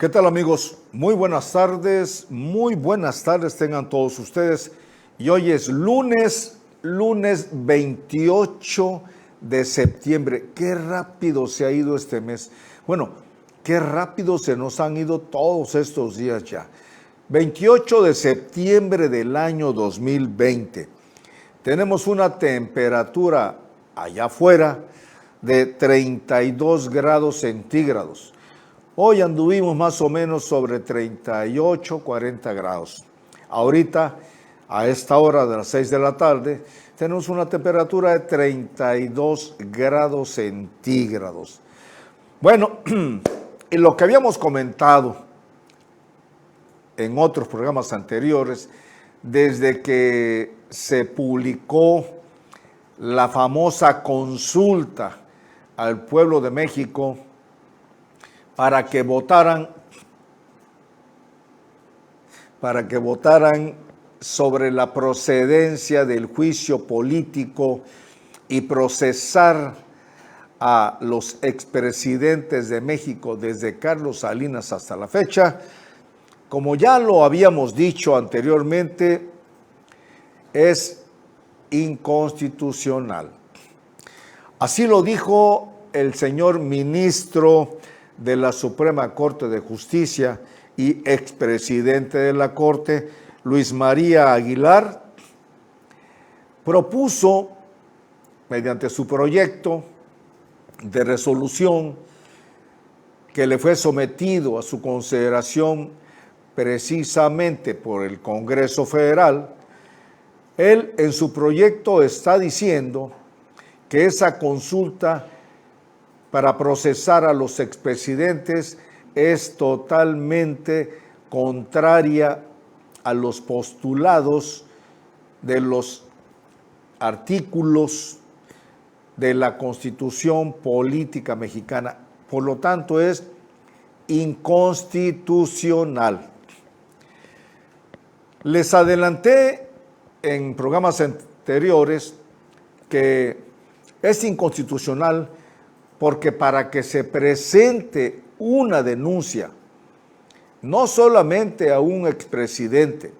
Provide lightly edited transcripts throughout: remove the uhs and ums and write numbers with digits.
¿Qué tal, amigos? Muy buenas tardes tengan todos ustedes. Y hoy es lunes 28 de septiembre. Qué rápido se ha ido este mes. Bueno, qué rápido se nos han ido todos estos días ya. 28 de septiembre del año 2020. Tenemos una temperatura allá afuera de 32 grados centígrados. Hoy anduvimos más o menos sobre 38, 40 grados. Ahorita, a esta hora de las 6 de la tarde, tenemos una temperatura de 32 grados centígrados. Bueno, y lo que habíamos comentado en otros programas anteriores, desde que se publicó la famosa consulta al pueblo de México para que votaran sobre la procedencia del juicio político y procesar a los expresidentes de México desde Carlos Salinas hasta la fecha. Como ya lo habíamos dicho anteriormente, es inconstitucional. Así lo dijo el señor ministro de la Suprema Corte de Justicia y expresidente de la Corte, Luis María Aguilar, propuso, mediante su proyecto de resolución que le fue sometido a su consideración precisamente por el Congreso Federal, él en su proyecto está diciendo que esa consulta para procesar a los expresidentes es totalmente contraria a los postulados de los artículos de la Constitución Política Mexicana. Por lo tanto, es inconstitucional. Les adelanté en programas anteriores que es inconstitucional porque para que se presente una denuncia, no solamente a un expresidente,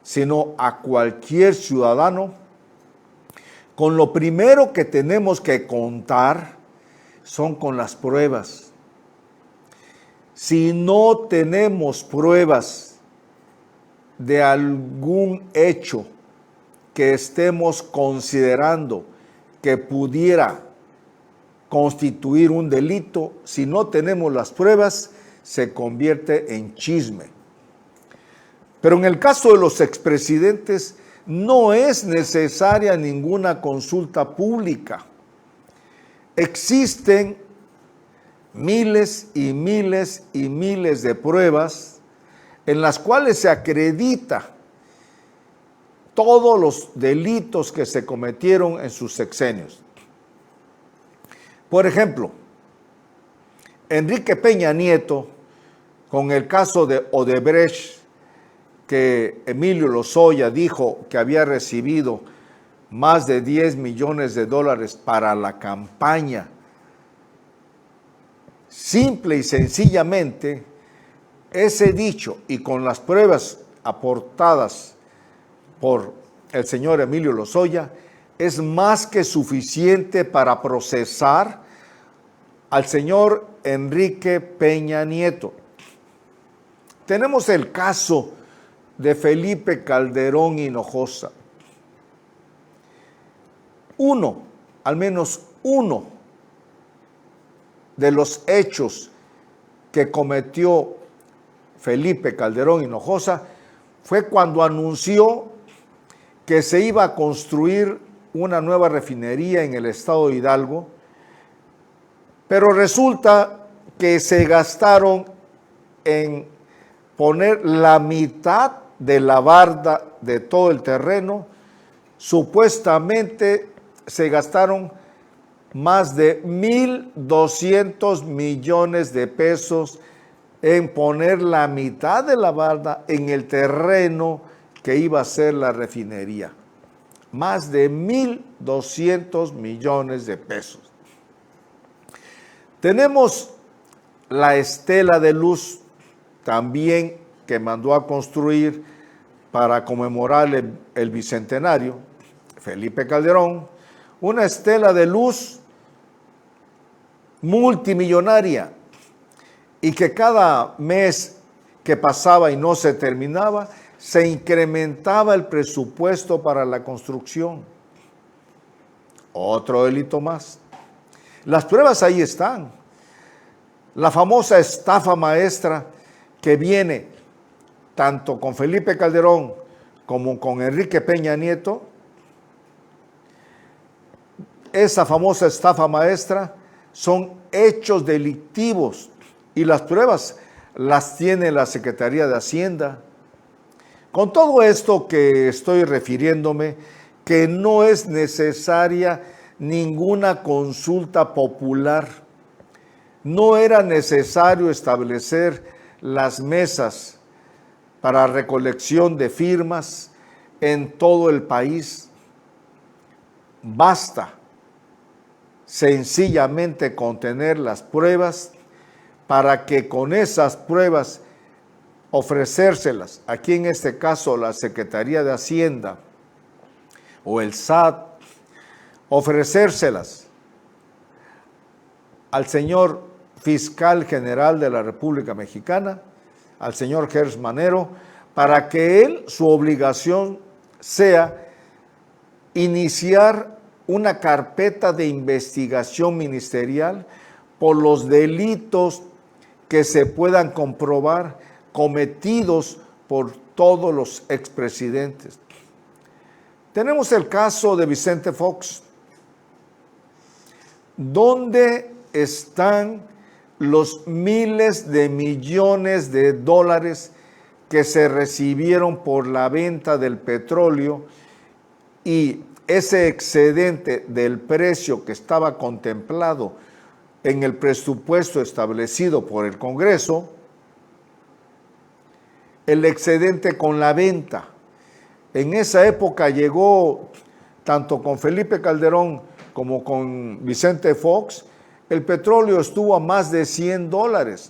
sino a cualquier ciudadano, con lo primero que tenemos que contar son con las pruebas. Si no tenemos pruebas de algún hecho que estemos considerando que pudiera constituir un delito, si no tenemos las pruebas, se convierte en chisme. Pero en el caso de los expresidentes, no es necesaria ninguna consulta pública. Existen miles y miles y miles de pruebas en las cuales se acredita todos los delitos que se cometieron en sus sexenios. Por ejemplo, Enrique Peña Nieto, con el caso de Odebrecht, que Emilio Lozoya dijo que había recibido más de 10 millones de dólares para la campaña. Simple y sencillamente, ese dicho y con las pruebas aportadas por el señor Emilio Lozoya, es más que suficiente para procesar al señor Enrique Peña Nieto. Tenemos el caso de Felipe Calderón Hinojosa. Al menos uno de los hechos que cometió Felipe Calderón Hinojosa fue cuando anunció que se iba a construir una nueva refinería en el estado de Hidalgo, pero resulta que se gastaron en poner la mitad de la barda de todo el terreno. Supuestamente se gastaron más de 1,200 millones de pesos en poner la mitad de la barda en el terreno que iba a ser la refinería. Más de 1,200 millones de pesos. Tenemos la estela de luz también que mandó a construir para conmemorar el bicentenario, Felipe Calderón, una estela de luz multimillonaria y que cada mes que pasaba y no se terminaba, se incrementaba el presupuesto para la construcción. Otro delito más. Las pruebas ahí están. La famosa estafa maestra que viene tanto con Felipe Calderón como con Enrique Peña Nieto, esa famosa estafa maestra son hechos delictivos y las pruebas las tiene la Secretaría de Hacienda. Con todo esto que estoy refiriéndome, que no es necesaria ninguna consulta popular, no era necesario establecer las mesas para recolección de firmas en todo el país. Basta sencillamente con tener las pruebas para que con esas pruebas ofrecérselas, aquí en este caso la Secretaría de Hacienda o el SAT, ofrecérselas al señor fiscal general de la República Mexicana, al señor Gers Manero, para que él, su obligación sea iniciar una carpeta de investigación ministerial por los delitos que se puedan comprobar cometidos por todos los expresidentes. Tenemos el caso de Vicente Fox. ¿Dónde están los miles de millones de dólares que se recibieron por la venta del petróleo y ese excedente del precio que estaba contemplado en el presupuesto establecido por el Congreso? El excedente con la venta. En esa época llegó, tanto con Felipe Calderón como con Vicente Fox, el petróleo estuvo a más de $100.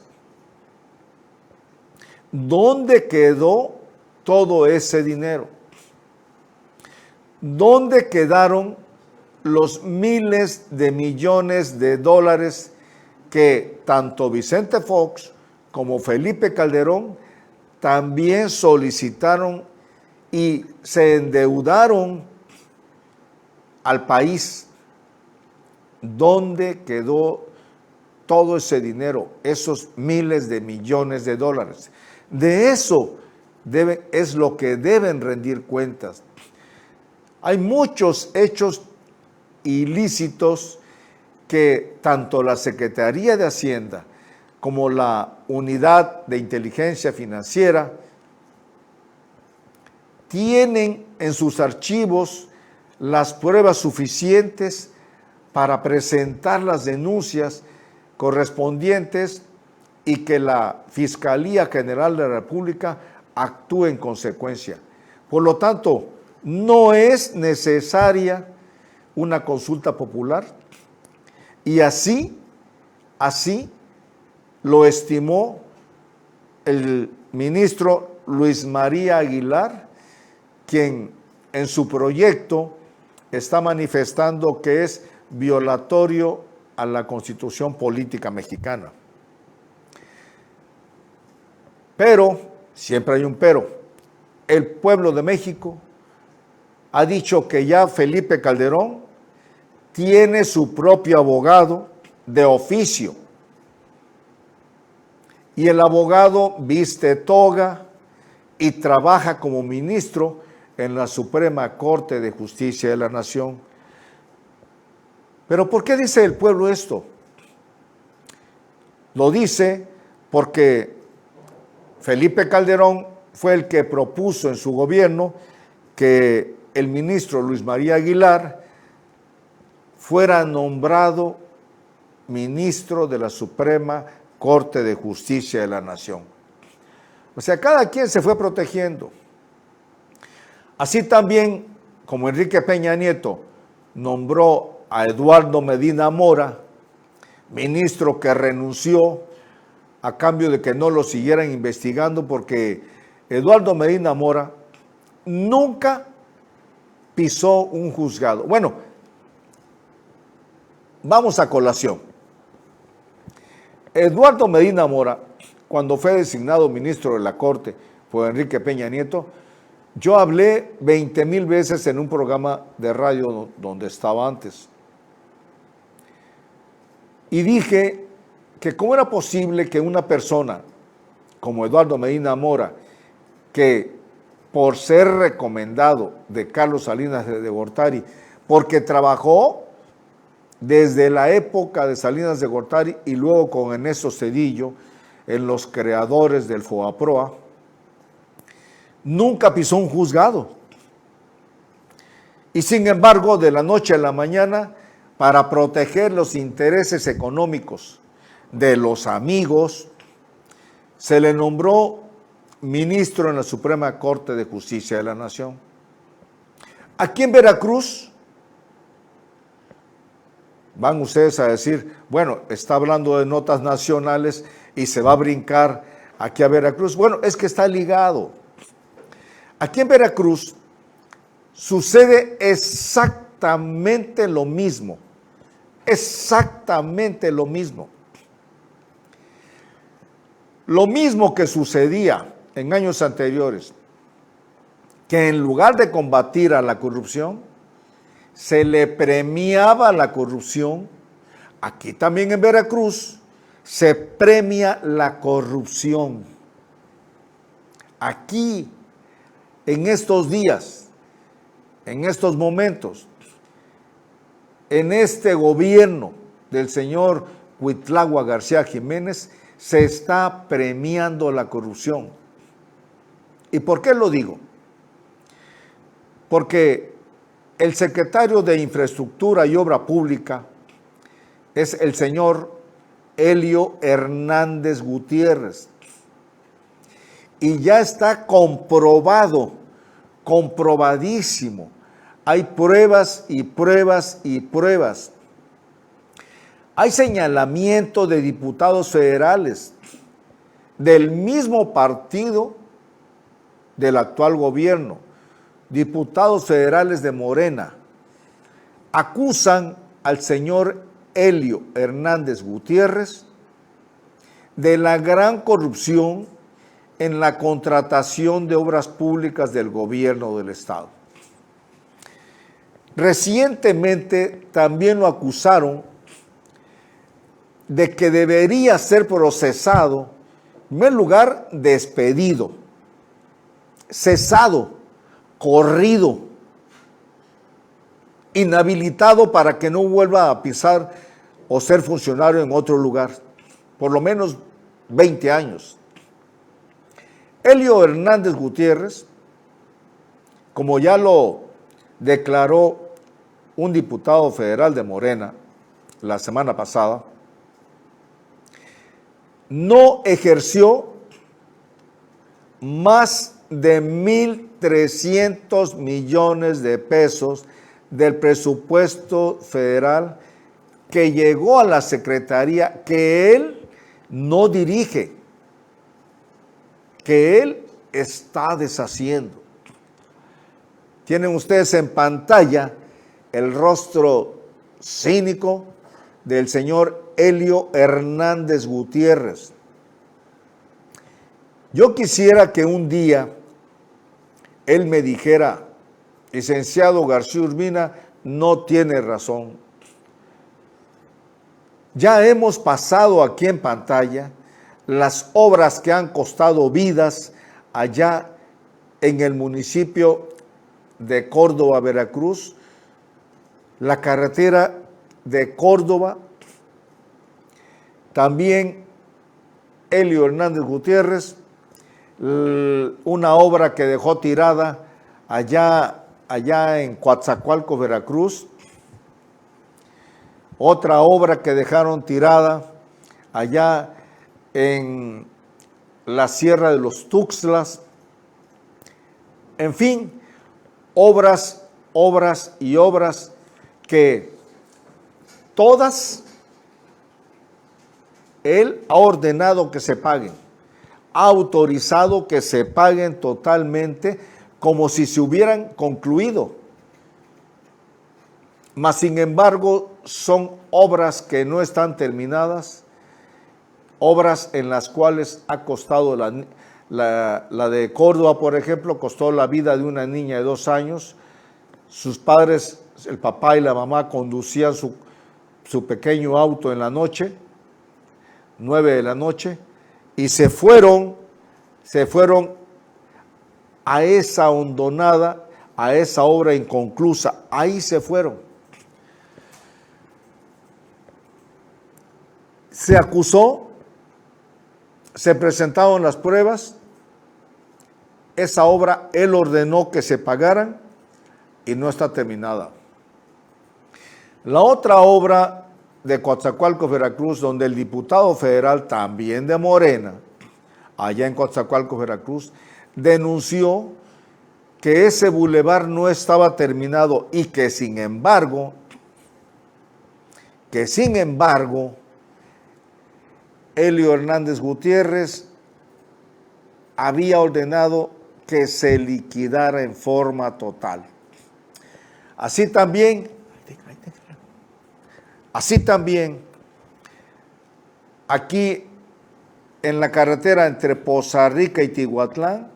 ¿Dónde quedó todo ese dinero? ¿Dónde quedaron los miles de millones de dólares que tanto Vicente Fox como Felipe Calderón también solicitaron y se endeudaron al país? ¿Dónde quedó todo ese dinero, esos miles de millones de dólares? De eso es lo que deben rendir cuentas. Hay muchos hechos ilícitos que tanto la Secretaría de Hacienda como la Unidad de Inteligencia Financiera tienen en sus archivos las pruebas suficientes para presentar las denuncias correspondientes y que la Fiscalía General de la República actúe en consecuencia. Por lo tanto, no es necesaria una consulta popular y así lo estimó el ministro Luis María Aguilar, quien en su proyecto está manifestando que es violatorio a la Constitución Política Mexicana. Pero, siempre hay un pero, el pueblo de México ha dicho que ya Felipe Calderón tiene su propio abogado de oficio. Y el abogado viste toga y trabaja como ministro en la Suprema Corte de Justicia de la Nación. Pero ¿por qué dice el pueblo esto? Lo dice porque Felipe Calderón fue el que propuso en su gobierno que el ministro Luis María Aguilar fuera nombrado ministro de la Suprema Corte de Justicia de la Nación. O sea, cada quien se fue protegiendo. Así también, como Enrique Peña Nieto nombró a Eduardo Medina Mora, ministro que renunció a cambio de que no lo siguieran investigando, porque Eduardo Medina Mora nunca pisó un juzgado. Bueno, vamos a colación. Eduardo Medina Mora, cuando fue designado ministro de la Corte por Enrique Peña Nieto, yo hablé 20,000 veces en un programa de radio donde estaba antes. Y dije que cómo era posible que una persona como Eduardo Medina Mora, que por ser recomendado de Carlos Salinas de Gortari, porque trabajó desde la época de Salinas de Gortari y luego con Ernesto Zedillo, en los creadores del FOBAPROA, nunca pisó un juzgado. Y sin embargo, de la noche a la mañana, para proteger los intereses económicos de los amigos, se le nombró ministro en la Suprema Corte de Justicia de la Nación. Aquí en Veracruz, van ustedes a decir, bueno, está hablando de notas nacionales y se va a brincar aquí a Veracruz. Bueno, es que está ligado. Aquí en Veracruz sucede exactamente lo mismo. Exactamente lo mismo. Lo mismo que sucedía en años anteriores, que en lugar de combatir a la corrupción, se le premiaba la corrupción. Aquí también en Veracruz se premia la corrupción. Aquí, en estos días, en estos momentos, en este gobierno del señor Cuitlagua García Jiménez, se está premiando la corrupción. ¿Y por qué lo digo? Porque el secretario de Infraestructura y Obra Pública es el señor Elio Hernández Gutiérrez. Y ya está comprobado, comprobadísimo. Hay pruebas y pruebas y pruebas. Hay señalamiento de diputados federales del mismo partido del actual gobierno, diputados federales de Morena, acusan al señor Elio Hernández Gutiérrez de la gran corrupción en la contratación de obras públicas del gobierno del Estado. Recientemente también lo acusaron de que debería ser procesado, en primer lugar, despedido, cesado, corrido, inhabilitado para que no vuelva a pisar o ser funcionario en otro lugar, por lo menos 20 años. Elio Hernández Gutiérrez, como ya lo declaró un diputado federal de Morena la semana pasada, no ejerció más de 1,300 millones de pesos del presupuesto federal que llegó a la Secretaría que él no dirige, que él está deshaciendo. Tienen ustedes en pantalla el rostro cínico del señor Elio Hernández Gutiérrez. Yo quisiera que un día él me dijera, licenciado García Urbina, no tiene razón. Ya hemos pasado aquí en pantalla las obras que han costado vidas allá en el municipio de Córdoba, Veracruz, la carretera de Córdoba. También Elio Hernández Gutiérrez, una obra que dejó tirada allá en Coatzacoalcos, Veracruz, otra obra que dejaron tirada allá en la Sierra de los Tuxtlas. En fin, obras y obras que todas Él ha ordenado que se paguen, ha autorizado que se paguen totalmente como si se hubieran concluido. Mas sin embargo son obras que no están terminadas, obras en las cuales ha costado la de Córdoba, por ejemplo, costó la vida de una niña de 2 años. Sus padres, el papá y la mamá, conducían su pequeño auto en la noche, 9 de la noche, y se fueron a esa hondonada, a esa obra inconclusa. Ahí se fueron. Se acusó, se presentaron las pruebas, esa obra él ordenó que se pagaran y no está terminada. La otra obra de Coatzacoalcos, Veracruz, donde el diputado federal, también de Morena, allá en Coatzacoalcos, Veracruz, denunció que ese bulevar no estaba terminado y que sin embargo, Elio Hernández Gutiérrez había ordenado que se liquidara en forma total. Así también, aquí en la carretera entre Poza Rica y Tihuatlán,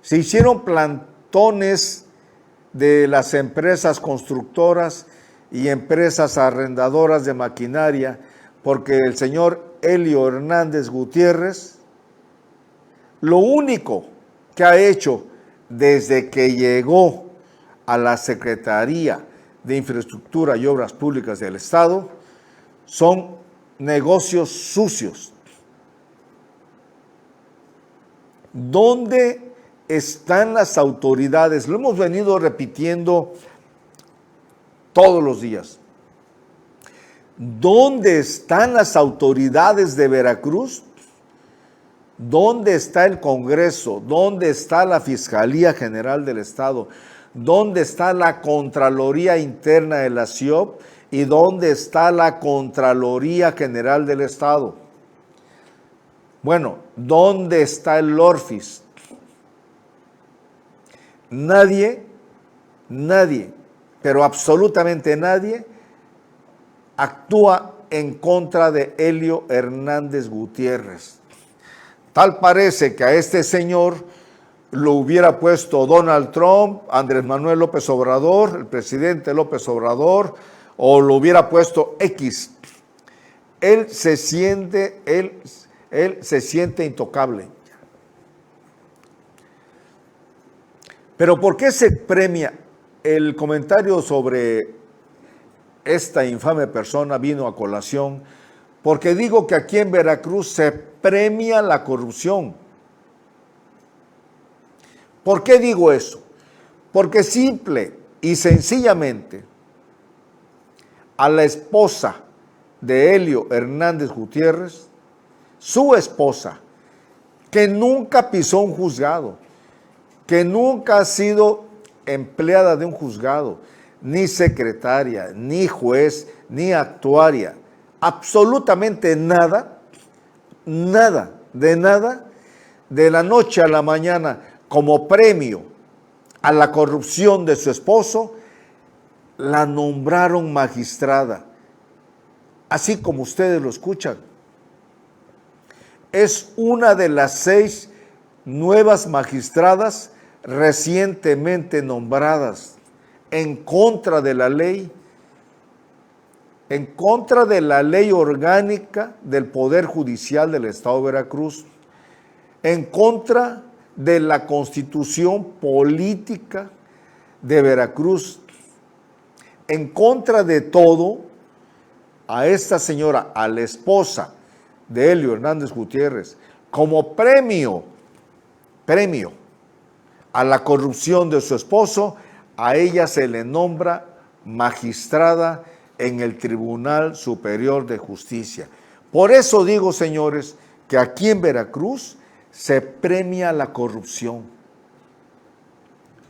se hicieron plantones de las empresas constructoras y empresas arrendadoras de maquinaria, porque el señor Elio Hernández Gutiérrez, lo único que ha hecho desde que llegó a la Secretaría de Infraestructura y Obras Públicas del Estado, son negocios sucios. ¿Dónde están las autoridades? Lo hemos venido repitiendo todos los días. ¿Dónde están las autoridades de Veracruz? ¿Dónde está el Congreso? ¿Dónde está la Fiscalía General del Estado? ¿Dónde está la Contraloría Interna de la CIOP? ¿Y dónde está la Contraloría General del Estado? Bueno, ¿dónde está el Lorfis? Nadie, pero absolutamente nadie, actúa en contra de Elio Hernández Gutiérrez. Tal parece que a este señor lo hubiera puesto Donald Trump, Andrés Manuel López Obrador, el presidente López Obrador, o lo hubiera puesto X. Él se siente intocable. Pero ¿por qué se premia? El comentario sobre esta infame persona vino a colación porque digo que aquí en Veracruz se premia la corrupción. ¿Por qué digo eso? Porque simple y sencillamente a la esposa de Elio Hernández Gutiérrez, su esposa, que nunca pisó un juzgado, que nunca ha sido empleada de un juzgado, ni secretaria, ni juez, ni actuaria, absolutamente nada, de la noche a la mañana, como premio a la corrupción de su esposo, la nombraron magistrada, así como ustedes lo escuchan. Es una de las 6 nuevas magistradas recientemente nombradas en contra de la ley orgánica del Poder Judicial del Estado de Veracruz, en contra de la Constitución Política de Veracruz, en contra de todo. A esta señora, a la esposa de Elio Hernández Gutiérrez, como premio a la corrupción de su esposo, a ella se le nombra magistrada en el Tribunal Superior de Justicia. Por eso digo, señores, que aquí en Veracruz se premia la corrupción.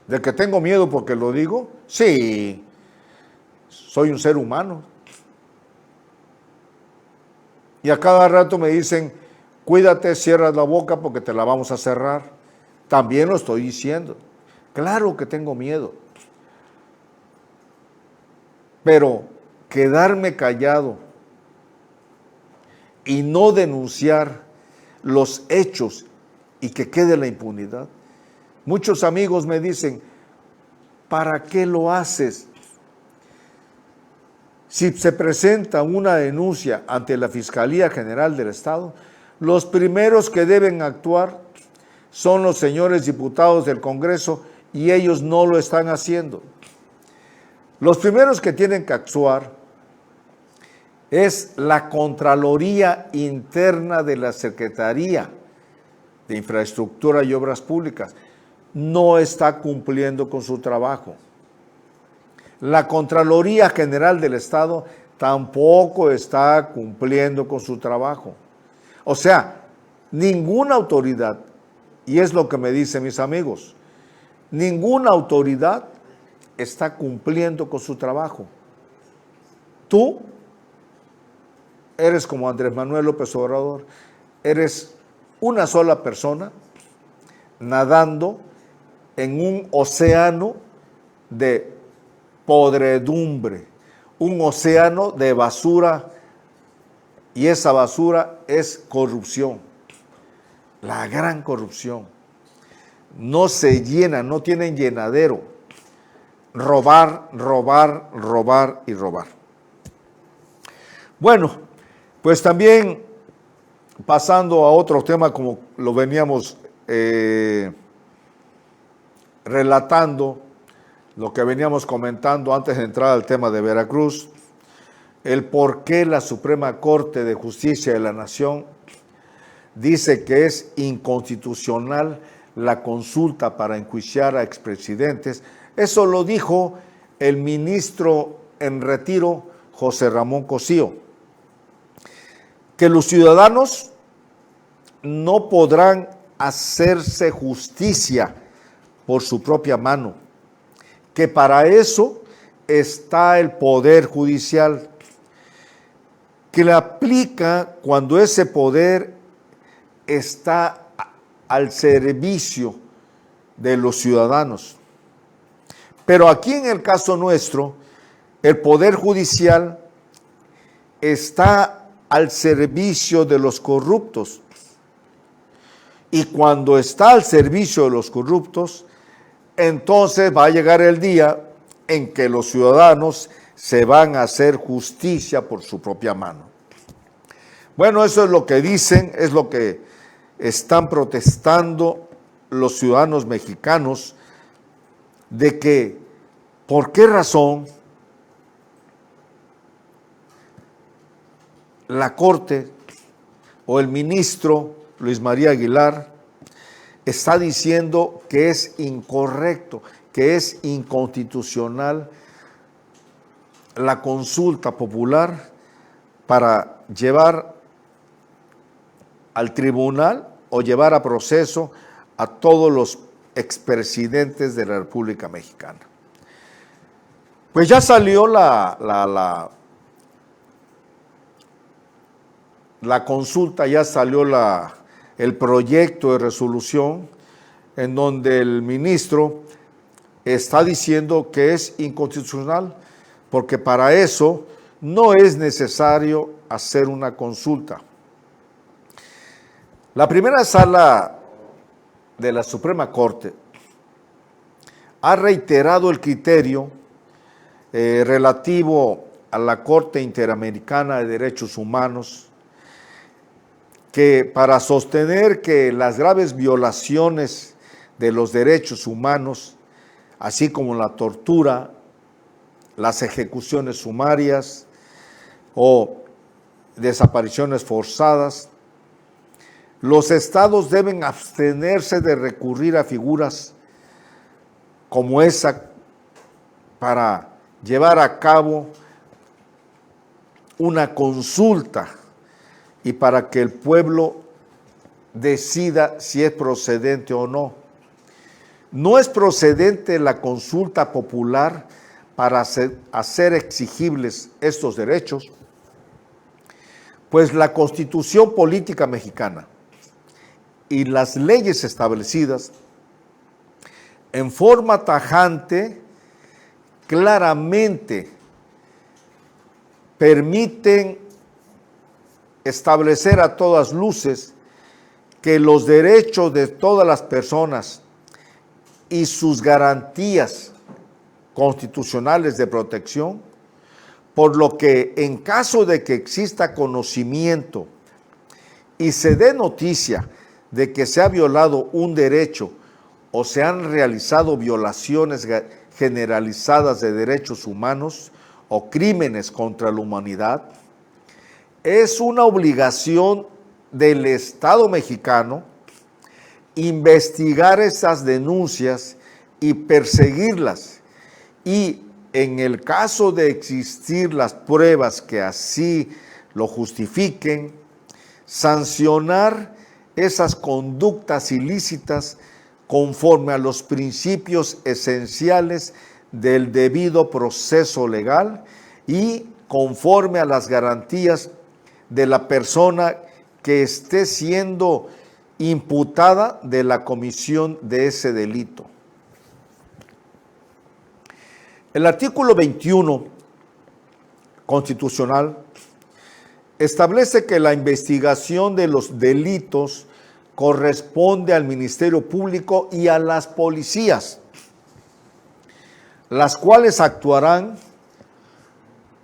¿De que tengo miedo porque lo digo? Sí, soy un ser humano. Y a cada rato me dicen, cuídate, cierras la boca porque te la vamos a cerrar. También lo estoy diciendo. Claro que tengo miedo. Pero quedarme callado y no denunciar los hechos y que quede la impunidad. Muchos amigos me dicen, ¿para qué lo haces? Si se presenta una denuncia ante la Fiscalía General del Estado, los primeros que deben actuar son los señores diputados del Congreso y ellos no lo están haciendo. Los primeros que tienen que actuar es la Contraloría Interna de la Secretaría de Infraestructura y Obras Públicas. No está cumpliendo con su trabajo. La Contraloría General del Estado tampoco está cumpliendo con su trabajo. O sea, ninguna autoridad, y es lo que me dicen mis amigos, ninguna autoridad está cumpliendo con su trabajo. Tú eres como Andrés Manuel López Obrador, eres una sola persona nadando en un océano de podredumbre, un océano de basura, y esa basura es corrupción, la gran corrupción. No se llena, no tienen llenadero. Robar, robar, robar y robar. Bueno, pues también pasando a otro tema como lo veníamos relatando, lo que veníamos comentando antes de entrar al tema de Veracruz, el por qué la Suprema Corte de Justicia de la Nación dice que es inconstitucional la consulta para enjuiciar a expresidentes. Eso lo dijo el ministro en retiro, José Ramón Cosío, que los ciudadanos no podrán hacerse justicia por su propia mano, que para eso está el Poder Judicial, que le aplica cuando ese poder está al servicio de los ciudadanos. Pero aquí en el caso nuestro, el Poder Judicial está al servicio de los corruptos. Y cuando está al servicio de los corruptos, entonces va a llegar el día en que los ciudadanos se van a hacer justicia por su propia mano. Bueno, eso es lo que dicen, es lo que están protestando los ciudadanos mexicanos, de que, ¿por qué razón la Corte o el ministro Luis María Aguilar está diciendo que es incorrecto, que es inconstitucional la consulta popular para llevar al tribunal o llevar a proceso a todos los expresidentes de la República Mexicana? Pues ya salió la consulta, ya salió el proyecto de resolución en donde el ministro está diciendo que es inconstitucional, porque para eso no es necesario hacer una consulta. La primera sala de la Suprema Corte ha reiterado el criterio relativo a la Corte Interamericana de Derechos Humanos, que para sostener que las graves violaciones de los derechos humanos, así como la tortura, las ejecuciones sumarias o desapariciones forzadas, los estados deben abstenerse de recurrir a figuras como esa para llevar a cabo una consulta y para que el pueblo decida si es procedente o no. No es procedente la consulta popular para hacer exigibles estos derechos, Pues la Constitución Política Mexicana y las leyes establecidas en forma tajante, claramente permiten establecer a todas luces que los derechos de todas las personas y sus garantías constitucionales de protección, por lo que en caso de que exista conocimiento y se dé noticia de que se ha violado un derecho o se han realizado violaciones generalizadas de derechos humanos o crímenes contra la humanidad, es una obligación del Estado mexicano investigar esas denuncias y perseguirlas, y en el caso de existir las pruebas que así lo justifiquen, sancionar esas conductas ilícitas conforme a los principios esenciales del debido proceso legal y conforme a las garantías de la persona que esté siendo imputada de la comisión de ese delito. El artículo 21 constitucional establece que la investigación de los delitos corresponde al Ministerio Público y a las policías, las cuales actuarán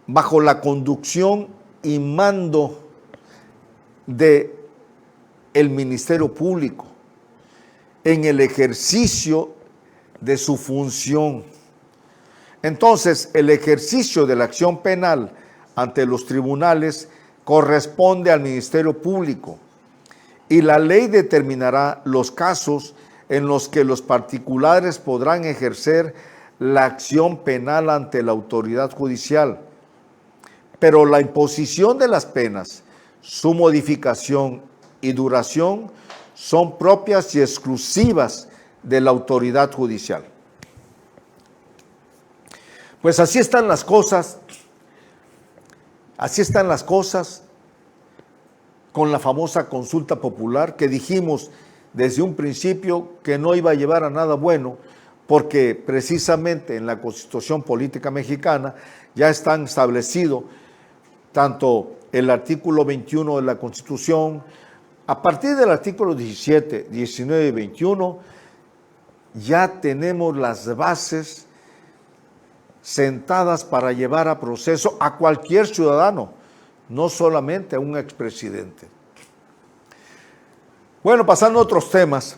bajo la conducción y mando de el Ministerio Público en el ejercicio de su función. Entonces, el ejercicio de la acción penal ante los tribunales corresponde al Ministerio Público y la ley determinará los casos en los que los particulares podrán ejercer la acción penal ante la autoridad judicial. Pero la imposición de las penas, su modificación y duración son propias y exclusivas de la autoridad judicial. Pues así están las cosas con la famosa consulta popular que dijimos desde un principio que no iba a llevar a nada bueno, porque precisamente en la Constitución Política Mexicana ya están establecidos tanto el artículo 21 de la Constitución, a partir del artículo 17, 19 y 21, ya tenemos las bases sentadas para llevar a proceso a cualquier ciudadano, no solamente a un expresidente. Bueno, pasando a otros temas,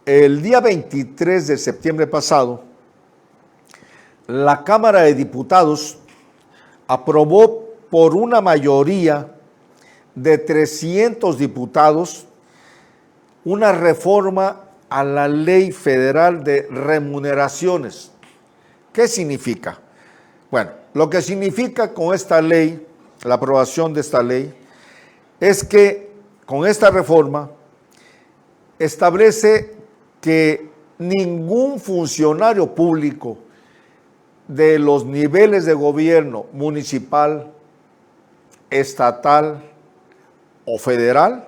el día 23 de septiembre pasado, la Cámara de Diputados aprobó por una mayoría de 300 diputados una reforma a la Ley Federal de Remuneraciones. ¿Qué significa? Bueno, lo que significa con esta ley, la aprobación de esta ley, es que con esta reforma establece que ningún funcionario público de los niveles de gobierno municipal, estatal o federal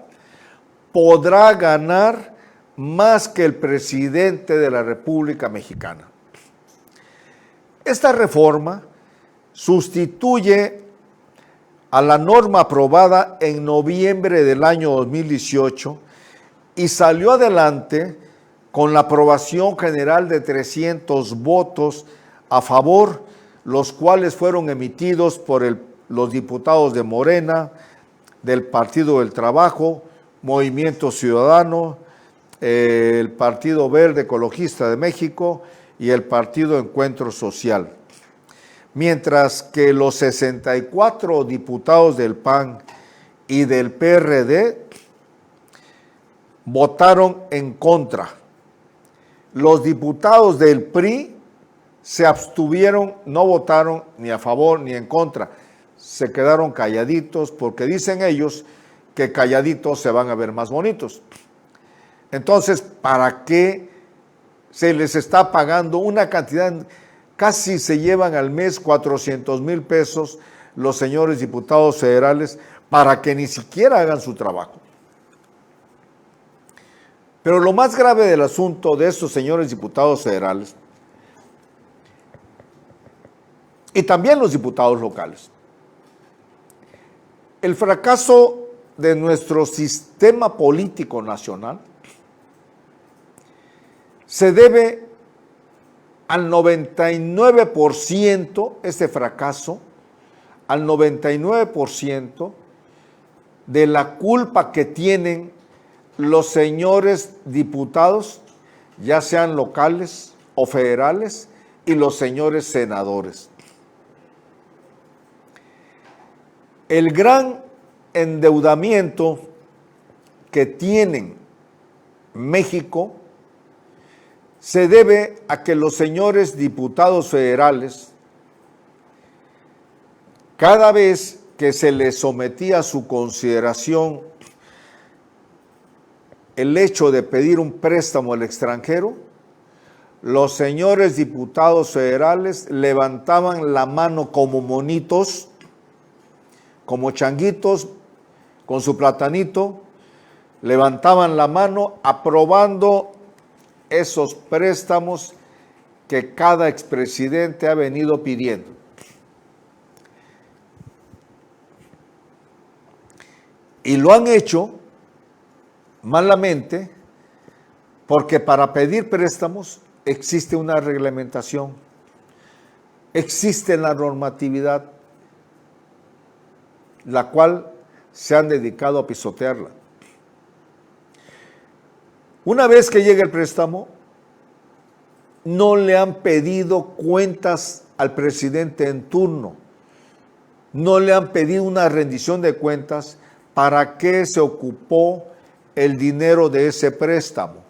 podrá ganar más que el presidente de la República Mexicana. Esta reforma sustituye a la norma aprobada en noviembre del año 2018 y salió adelante con la aprobación general de 300 votos a favor, los cuales fueron emitidos por los diputados de Morena, del Partido del Trabajo, Movimiento Ciudadano, el Partido Verde Ecologista de México y el Partido Encuentro Social. Mientras que los 64 diputados del PAN y del PRD votaron en contra. Los diputados del PRI se abstuvieron, no votaron ni a favor ni en contra. Se quedaron calladitos porque dicen ellos que calladitos se van a ver más bonitos. Entonces, ¿para qué se les está pagando una cantidad? Casi se llevan al mes 400,000 pesos los señores diputados federales para que ni siquiera hagan su trabajo. Pero lo más grave del asunto de estos señores diputados federales y también los diputados locales, el fracaso de nuestro sistema político nacional se debe al 99%, este fracaso, al 99% de la culpa que tienen los señores diputados, ya sean locales o federales, y los señores senadores. El gran endeudamiento que tienen México se debe a que los señores diputados federales, cada vez que se les sometía a su consideración el hecho de pedir un préstamo al extranjero, los señores diputados federales levantaban la mano como monitos, como changuitos, con su platanito, levantaban la mano aprobando esos préstamos que cada expresidente ha venido pidiendo. Y lo han hecho malamente porque para pedir préstamos existe una reglamentación, existe la normatividad, la cual se han dedicado a pisotearla. Una vez que llega el préstamo, no le han pedido cuentas al presidente en turno, no le han pedido una rendición de cuentas para qué se ocupó el dinero de ese préstamo.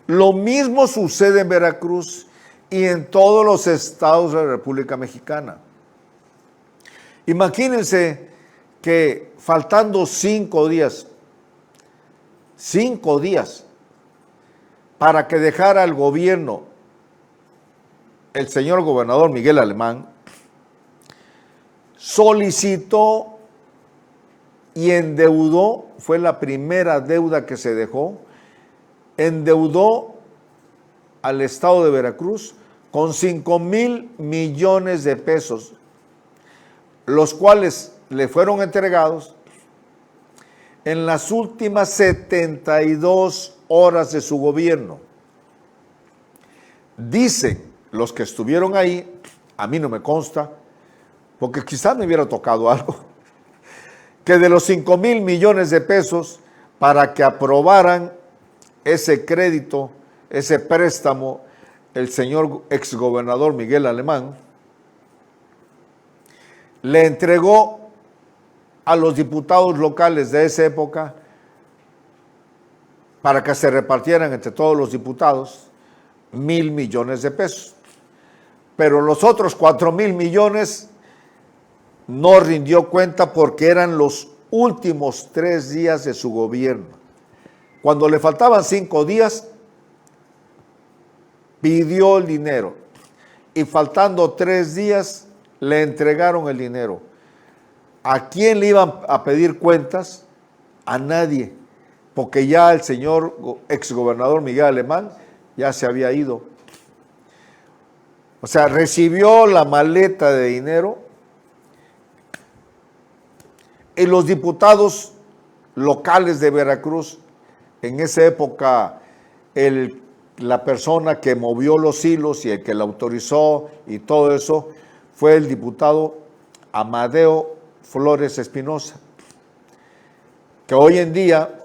Lo mismo sucede en Veracruz y en todos los estados de la República Mexicana. Imagínense que faltando 5 días para que dejara el gobierno el señor gobernador Miguel Alemán, solicitó y endeudó, fue la primera deuda que se dejó, endeudó al estado de Veracruz con 5,000 millones de pesos, los cuales le fueron entregados en las últimas 72 horas de su gobierno. Dicen los que estuvieron ahí, a mí no me consta, porque quizás me hubiera tocado algo, que de los 5,000 millones de pesos para que aprobaran ese crédito, ese préstamo, el señor exgobernador Miguel Alemán le entregó a los diputados locales de esa época para que se repartieran entre todos los diputados 1,000 millones de pesos. Pero los otros 4,000 millones no rindió cuenta porque eran los últimos 3 días de su gobierno. Cuando le faltaban 5 días, pidió el dinero y faltando 3 días le entregaron el dinero. ¿A quién le iban a pedir cuentas? A nadie, porque ya el señor exgobernador Miguel Alemán ya se había ido. O sea, recibió la maleta de dinero y los diputados locales de Veracruz, en esa época, la persona que movió los hilos y el que la autorizó y todo eso, fue el diputado Amadeo Flores Espinosa, que hoy en día,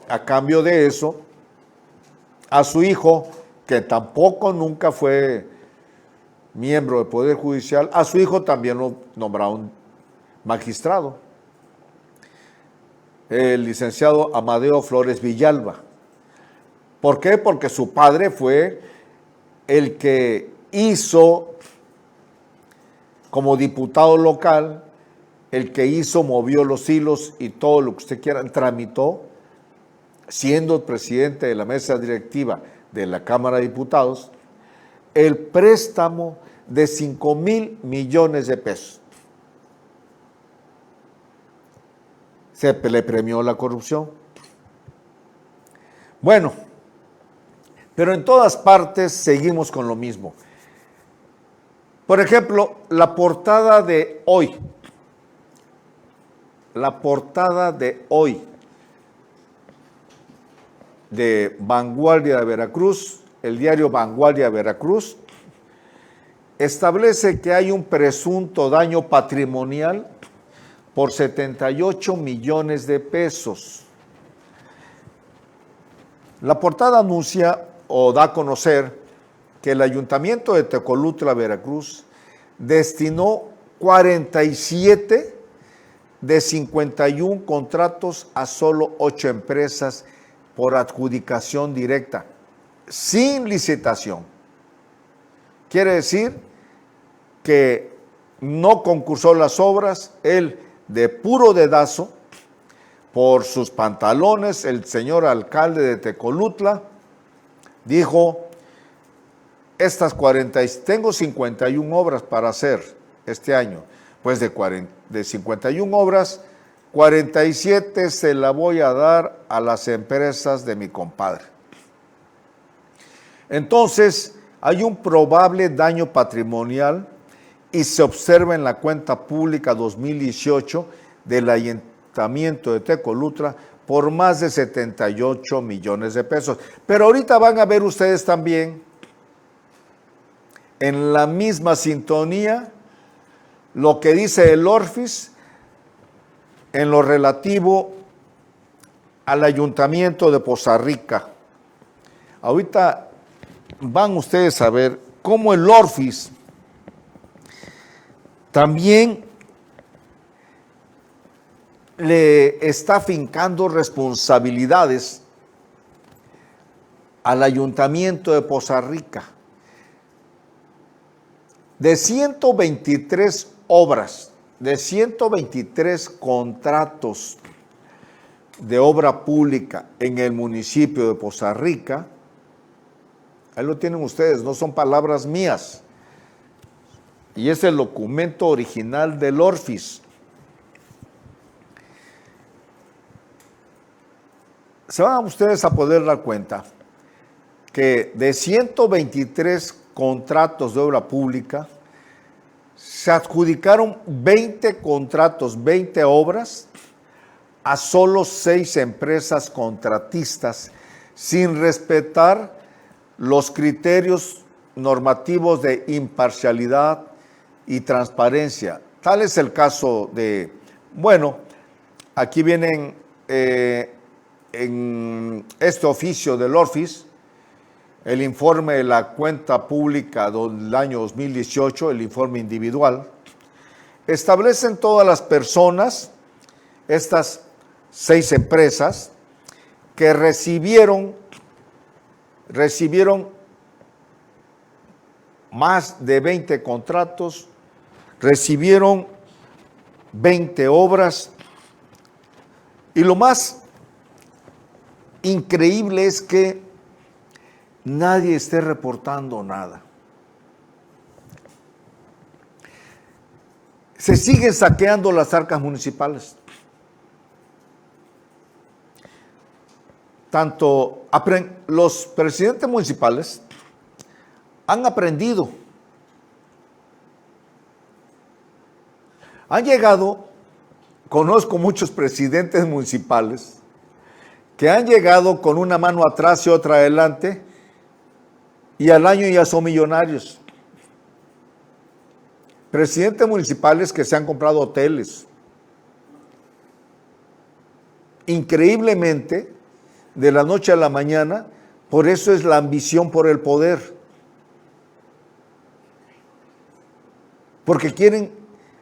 a cambio de eso, a su hijo, que tampoco nunca fue miembro del Poder Judicial, a su hijo también lo nombraron magistrado, el licenciado Amadeo Flores Villalba. ¿Por qué? Porque su padre fue el que hizo, como diputado local, el que movió los hilos y todo lo que usted quiera, tramitó, siendo presidente de la mesa directiva de la Cámara de Diputados, el préstamo de 5,000 millones de pesos. se le premió la corrupción. Bueno, pero en todas partes seguimos con lo mismo. Por ejemplo, la portada de hoy. La portada de hoy de Vanguardia de Veracruz, el diario Vanguardia de Veracruz, establece que hay un presunto daño patrimonial por 78 millones de pesos. La portada anuncia o da a conocer que el Ayuntamiento de Tecolutla, Veracruz, destinó 47 de 51 contratos a solo 8 empresas por adjudicación directa, sin licitación. Quiere decir que no concursó las obras, él de puro dedazo, por sus pantalones, el señor alcalde de Tecolutla dijo, tengo 51 obras para hacer este año, pues de 51 obras, 47 se la voy a dar a las empresas de mi compadre. Entonces, hay un probable daño patrimonial y se observa en la cuenta pública 2018 del Ayuntamiento de Tecolutla por más de 78 millones de pesos. Pero ahorita van a ver ustedes también en la misma sintonía lo que dice el Orfis en lo relativo al Ayuntamiento de Poza Rica. Ahorita van ustedes a ver cómo el Orfis también le está fincando responsabilidades al Ayuntamiento de Poza Rica. De 123 obras, de 123 contratos de obra pública en el municipio de Poza Rica, ahí lo tienen ustedes, no son palabras mías, y es el documento original del Orfis. Se van ustedes a poder dar cuenta que de 123 contratos de obra pública, se adjudicaron 20 contratos, 20 obras a solo 6 empresas contratistas, sin respetar los criterios normativos de imparcialidad y transparencia. Tal es el caso de, bueno, aquí vienen en este oficio del Orfis, el informe de la cuenta pública del año 2018, el informe individual, establecen todas las personas, estas 6 empresas, que recibieron más de 20 contratos, recibieron 20 obras, y lo más increíble es que nadie esté reportando nada. Se siguen saqueando las arcas municipales. Tanto los presidentes municipales han aprendido. Han llegado, conozco muchos presidentes municipales que han llegado con una mano atrás y otra adelante, y al año ya son millonarios. Presidentes municipales que se han comprado hoteles. Increíblemente, de la noche a la mañana, por eso es la ambición por el poder. Porque quieren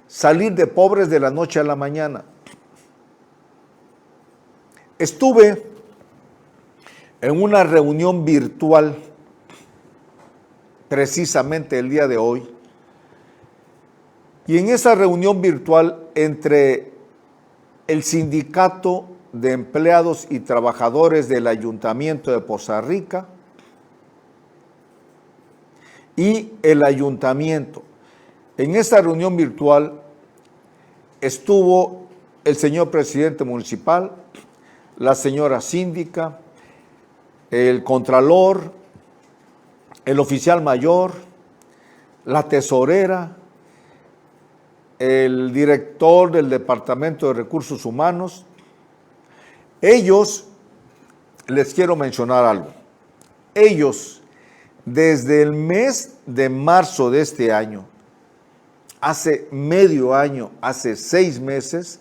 salir de pobres de la noche a la mañana. Estuve en una reunión virtual precisamente el día de hoy, y en esa reunión virtual entre el Sindicato de Empleados y Trabajadores del Ayuntamiento de Poza Rica y el Ayuntamiento, en esta reunión virtual estuvo el señor presidente municipal, la señora síndica, el contralor, el oficial mayor, la tesorera, el director del Departamento de Recursos Humanos. Ellos, les quiero mencionar algo, ellos desde el mes de marzo de este año, hace medio año, hace 6 meses,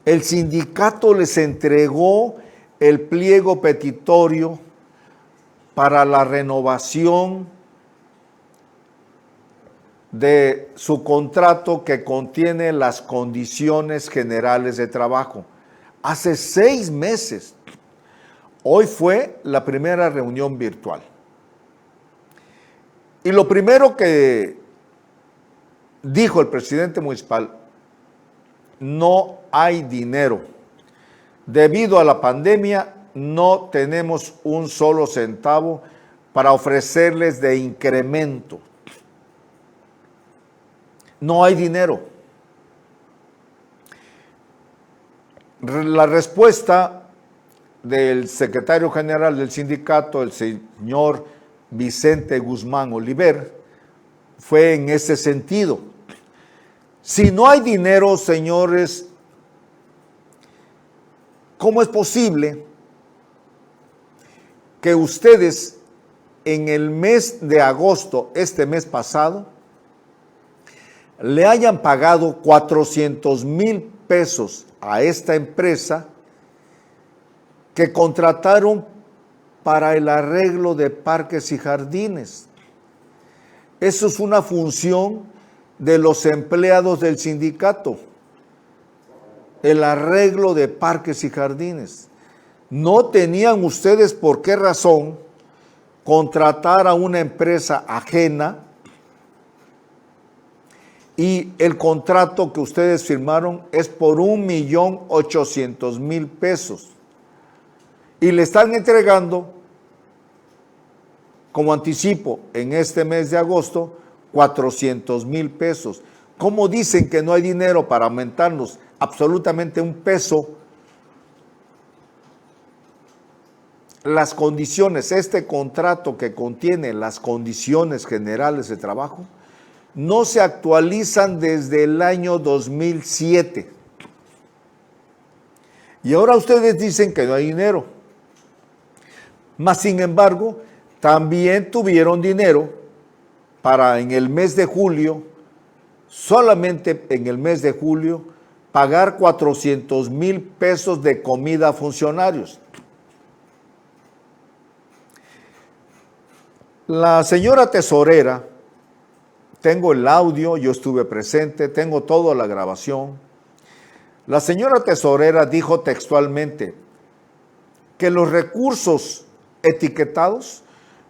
el sindicato les entregó el pliego petitorio para la renovación de su contrato que contiene las condiciones generales de trabajo. Hace 6 meses. Hoy fue la primera reunión virtual. Y lo primero que dijo el presidente municipal: no hay dinero. Debido a la pandemia, no tenemos un solo centavo para ofrecerles de incremento. No hay dinero. La respuesta del secretario general del sindicato, el señor Vicente Guzmán Oliver, fue en ese sentido. Si no hay dinero, señores, ¿cómo es posible que ustedes en el mes de agosto, este mes pasado, le hayan pagado 400,000 pesos a esta empresa que contrataron para el arreglo de parques y jardines? Eso es una función de los empleados del sindicato, el arreglo de parques y jardines. ¿No tenían ustedes por qué razón contratar a una empresa ajena y el contrato que ustedes firmaron es por 1,800,000 pesos? Y le están entregando como anticipo en este mes de agosto 400,000 pesos. ¿Cómo dicen que no hay dinero para aumentarnos absolutamente un peso las condiciones? Este contrato que contiene las condiciones generales de trabajo no se actualizan desde el año 2007. Y ahora ustedes dicen que no hay dinero. Mas, sin embargo, también tuvieron dinero para en el mes de julio, solamente en el mes de julio, pagar 400,000 pesos de comida a funcionarios. La señora tesorera, tengo el audio, yo estuve presente, tengo toda la grabación. La señora tesorera dijo textualmente que los recursos etiquetados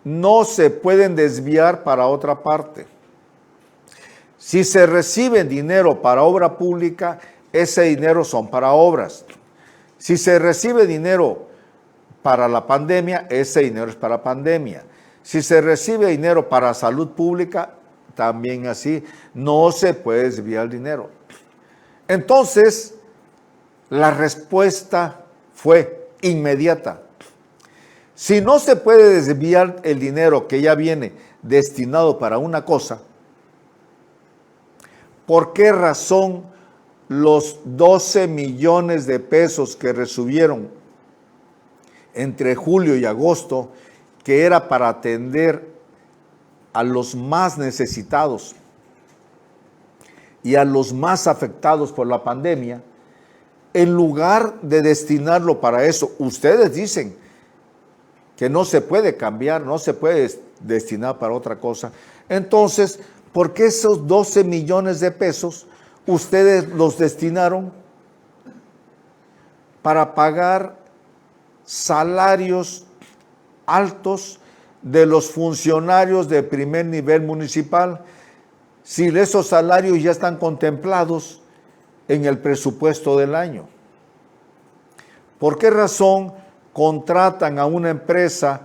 no se pueden desviar para otra parte. Si se recibe dinero para obra pública, ese dinero son para obras. Si se recibe dinero para la pandemia, ese dinero es para pandemia. Si se recibe dinero para salud pública, también así, no se puede desviar el dinero. Entonces, la respuesta fue inmediata. Si no se puede desviar el dinero que ya viene destinado para una cosa, ¿por qué razón los 12 millones de pesos que recibieron entre julio y agosto, que era para atender a los más necesitados y a los más afectados por la pandemia, en lugar de destinarlo para eso? Ustedes dicen que no se puede cambiar, no se puede destinar para otra cosa. Entonces, ¿por qué esos 12 millones de pesos ustedes los destinaron para pagar salarios altos de los funcionarios de primer nivel municipal, si esos salarios ya están contemplados en el presupuesto del año? ¿Por qué razón contratan a una empresa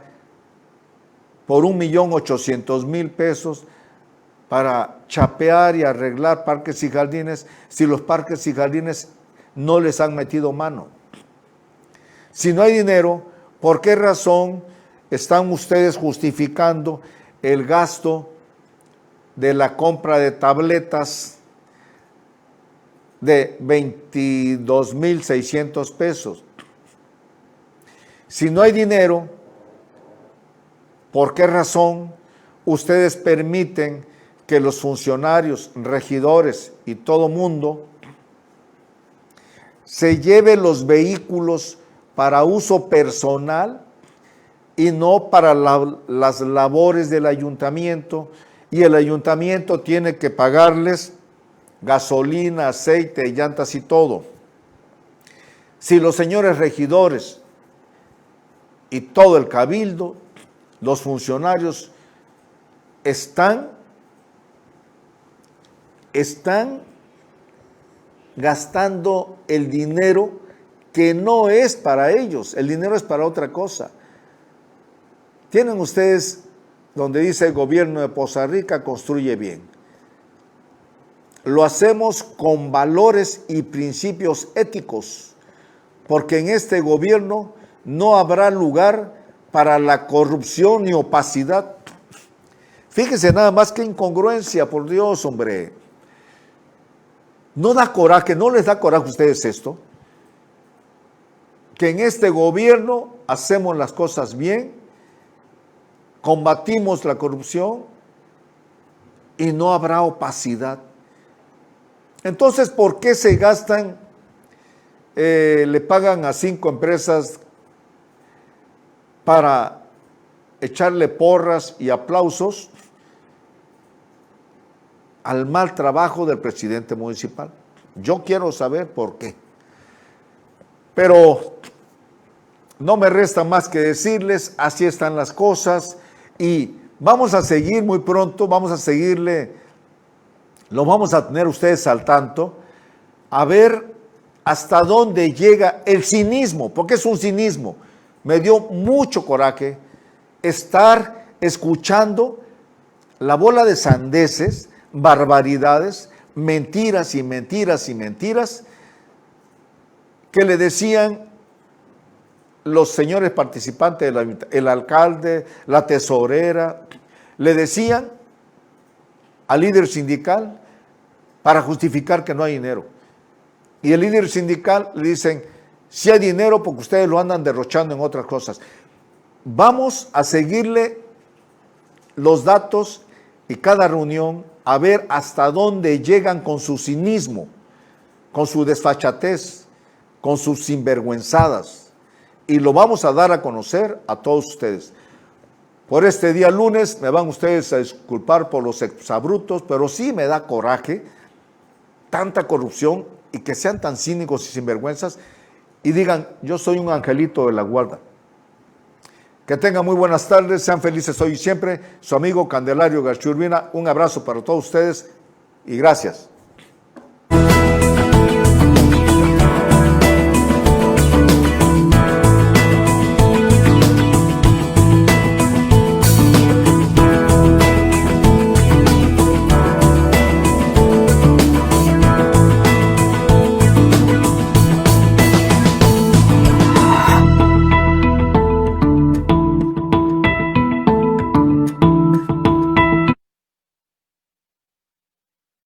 por 1,800,000 pesos para chapear y arreglar parques y jardines, si los parques y jardines no les han metido mano. Si no hay dinero, ¿por qué razón están ustedes justificando el gasto de la compra de tabletas de 22,600 pesos? Si no hay dinero, ¿por qué razón ustedes permiten que los funcionarios, regidores y todo mundo se lleven los vehículos para uso personal y no para las labores del ayuntamiento? Y el ayuntamiento tiene que pagarles gasolina, aceite, llantas y todo. Si los señores regidores y todo el cabildo, los funcionarios están gastando el dinero que no es para ellos, el dinero es para otra cosa. Tienen ustedes donde dice el gobierno de Poza Rica construye bien. Lo hacemos con valores y principios éticos, porque en este gobierno no habrá lugar para la corrupción ni opacidad. Fíjense nada más qué incongruencia, por Dios, hombre. ¿No da coraje, no les da coraje a ustedes esto? Que en este gobierno hacemos las cosas bien, combatimos la corrupción y no habrá opacidad. Entonces, ¿por qué se gastan, le pagan a 5 empresas para echarle porras y aplausos al mal trabajo del presidente municipal? Yo quiero saber por qué. Pero no me resta más que decirles, así están las cosas y vamos a seguir muy pronto, vamos a seguirle, lo vamos a tener ustedes al tanto, a ver hasta dónde llega el cinismo, porque es un cinismo. Me dio mucho coraje estar escuchando la bola de sandeces, barbaridades, mentiras y mentiras y mentiras que le decían los señores participantes, el alcalde, la tesorera, le decían al líder sindical para justificar que no hay dinero. Y el líder sindical le dicen, si hay dinero porque ustedes lo andan derrochando en otras cosas. Vamos a seguirle los datos y cada reunión a ver hasta dónde llegan con su cinismo, con su desfachatez, con sus sinvergüenzadas. Y lo vamos a dar a conocer a todos ustedes. Por este día lunes me van ustedes a disculpar por los exabruptos, pero sí me da coraje tanta corrupción y que sean tan cínicos y sinvergüenzas y digan, yo soy un angelito de la guarda. Que tengan muy buenas tardes, sean felices hoy y siempre. Su amigo Candelario García Urbina, un abrazo para todos ustedes y gracias.